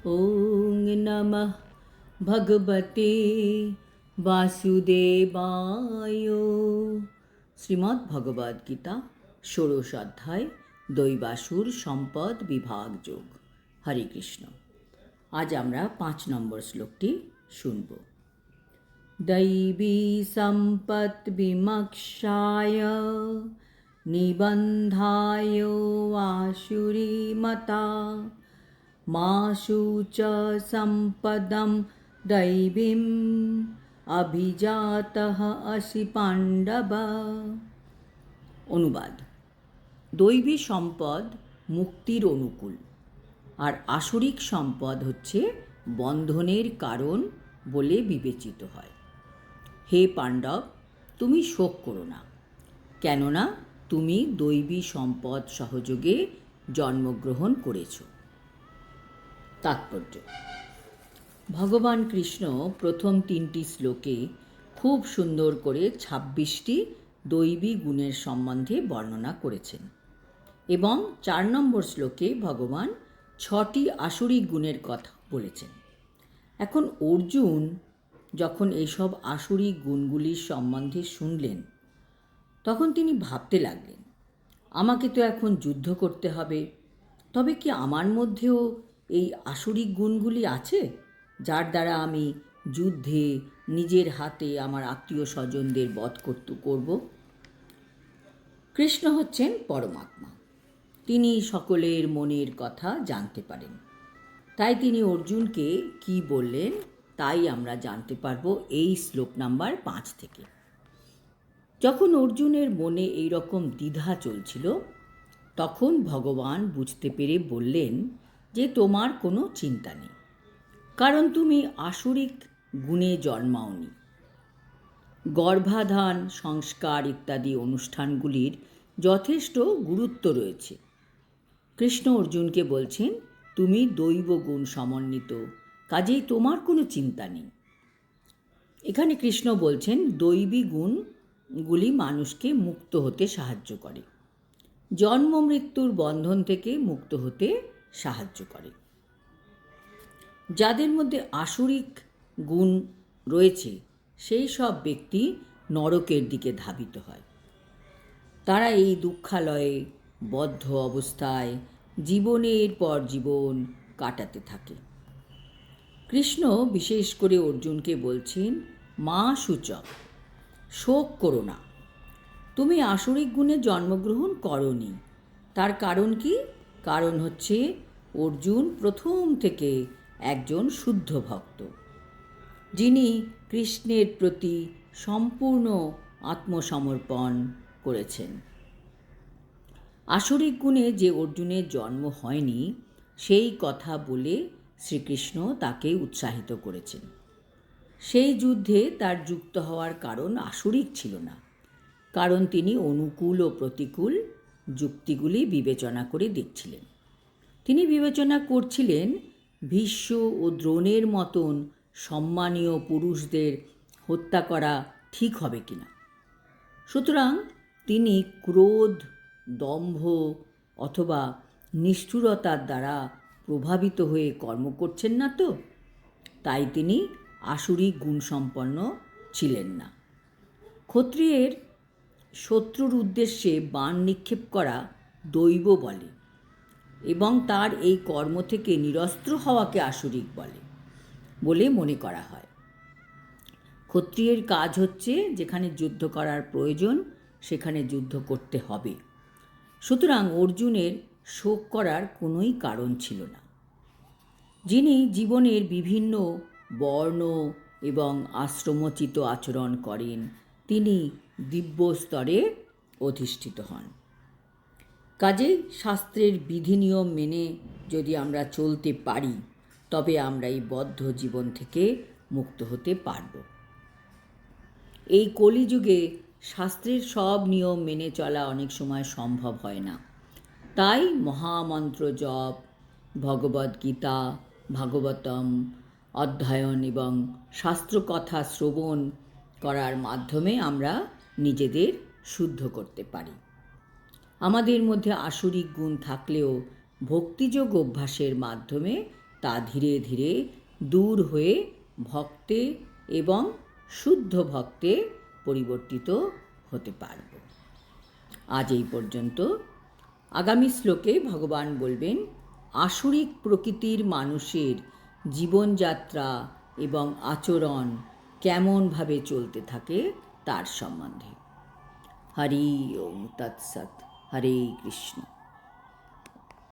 ওং নমঃ ভগবতে বাসুদেবায়। শ্রীমদ্ ভগবদ গীতা ষোড়শ অধ্যায় দৈবাসুর সম্পদ বিভাগ যোগ। হরে কৃষ্ণ। আজ আমরা 5 নম্বর শ্লোকটি শুনব। দৈবী সম্পদ বিমক্ষায় নিবন্ধায় আসুরি মতা মাসু চ সম্পদম দৈবীম অভিজাতঃ আসি পাণ্ডব। অনুবাদ: দৈবী সম্পদ মুক্তির অনুকূল, আর আসরিক সম্পদ হচ্ছে বন্ধনের কারণ বলে বিবেচিত হয়। হে পাণ্ডব, তুমি শোক করো না, কেননা তুমি দৈবী সম্পদ সহযোগে জন্মগ্রহণ করেছ। তাৎপর্য: ভগবান কৃষ্ণ প্রথম 3টি শ্লোকে খুব সুন্দর করে 26টি দৈবী গুণের সম্বন্ধে বর্ণনা করেছেন এবং 4 নম্বর শ্লোকে ভগবান 6টি আসরিক গুণের কথা বলেছেন। এখন অর্জুন যখন এইসব আসরিক গুণগুলির সম্বন্ধে শুনলেন, তখন তিনি ভাবতে লাগলেন, আমাকে তো এখন যুদ্ধ করতে হবে, তবে কি আমার মধ্যেও এই আসরিক গুণগুলি আছে, যার দ্বারা আমি যুদ্ধে নিজের হাতে আমার আত্মীয় স্বজনদের বধ করব? কৃষ্ণ হচ্ছেন পরমাত্মা, তিনি সকলের মনের কথা জানতে পারেন। তাই তিনি অর্জুনকে কি বললেন তাই আমরা জানতে পারব এই শ্লোক নাম্বার 5 থেকে। যখন অর্জুনের মনে এই রকম দ্বিধা চলছিল, তখন ভগবান বুঝতে পেরে বললেন যে তোমার কোনো চিন্তা নেই, কারণ তুমি আসরিক গুণে জন্মাওনি। গর্ভাধান, সংস্কার ইত্যাদি অনুষ্ঠানগুলির যথেষ্ট গুরুত্ব রয়েছে। কৃষ্ণ অর্জুনকে বলছেন, তুমি দৈব গুণ সমন্বিত, কাজেই তোমার কোনো চিন্তা নেই। এখানে কৃষ্ণ বলছেন দৈবী গুণগুলি মানুষকে মুক্ত হতে সাহায্য করে, জন্ম মৃত্যুর বন্ধন থেকে মুক্ত হতে সাহায্য করে। যাদের মধ্যে আসরিক গুণ রয়েছে সেই সব ব্যক্তি নরকের দিকে ধাবিত হয়। তারা এই দুঃখালয়ে বদ্ধ অবস্থায় জীবনের পর জীবন কাটাতে থাকে। কৃষ্ণ বিশেষ করে অর্জুনকে বলছেন, মা সূচক, শোক করো না, তুমি আসরিক গুণে জন্মগ্রহণ করনি। তার কারণ কি? কারণ হচ্ছে অর্জুন প্রথম থেকে একজন শুদ্ধ ভক্ত, যিনি কৃষ্ণের প্রতি সম্পূর্ণ আত্মসমর্পণ করেছেন। আসরিক গুণে যে অর্জুনের জন্ম হয়নি সেই কথা বলে শ্রীকৃষ্ণ তাকে উৎসাহিত করেছেন। সেই যুদ্ধে তার যুক্ত হওয়ার কারণ আসরিক ছিল না, কারণ তিনি অনুকূল ও প্রতিকূল যুক্তিগুলি বিবেচনা করে দেখছিলেন। তিনি বিবেচনা করছিলেন ভীষ্ম ও দ্রোণের মতন সম্মানীয় পুরুষদের হত্যা করা ঠিক হবে কিনা। সুতরাং তিনি ক্রোধ, দম্ভ অথবা নিষ্ঠুরতার দ্বারা প্রভাবিত হয়ে কর্ম করছেন না তো, তাই তিনি আসরিক গুণসম্পন্ন ছিলেন না। ক্ষত্রিয়ের শত্রুর উদ্দেশ্যে বাণ নিক্ষেপ করা দৈব বলে এবং তার এই কর্ম থেকে নিরস্ত্র হওয়াকে আসরিক বলে মনে করা হয়। ক্ষত্রিয়ের কাজ হচ্ছে যেখানে যুদ্ধ করার প্রয়োজন সেখানে যুদ্ধ করতে হবে। সুতরাং অর্জুনের শোক করার কোনোই কারণ ছিল না। যিনি জীবনের বিভিন্ন বর্ণ এবং আশ্রমোচিত আচরণ করেন, তিনি দিব্য স্তরে অধিষ্ঠিত হন। কাজেই শাস্ত্রের বিধিনিয়ম মেনে যদি আমরা চলতে পারি, তবে আমরা এই বদ্ধ জীবন থেকে মুক্ত হতে পারব। এই কলিযুগে শাস্ত্রের সব নিয়ম মেনে চলা অনেক সময় সম্ভব হয় না। তাই মহামন্ত্র জপ, ভগবদ্গীতা, ভাগবতম অধ্যয়ন এবং শাস্ত্রকথা শ্রবণ করার মাধ্যমে আমরা নিজেদের শুদ্ধ করতে পারি। আমাদের মধ্যে আসরিক গুণ থাকলেও ভক্তিযোগ অভ্যাসের মাধ্যমে তা ধীরে ধীরে দূর হয়ে ভক্তে এবং শুদ্ধ ভক্তে পরিবর্তিত হতে পারব। আজ এই পর্যন্ত। আগামী শ্লোকে ভগবান বলবেন আসুরিক প্রকৃতির মানুষের জীবনযাত্রা এবং আচরণ কেমনভাবে চলতে থাকে তার সম্বন্ধে। হরি ওম তৎসৎ। হরে কৃষ্ণ।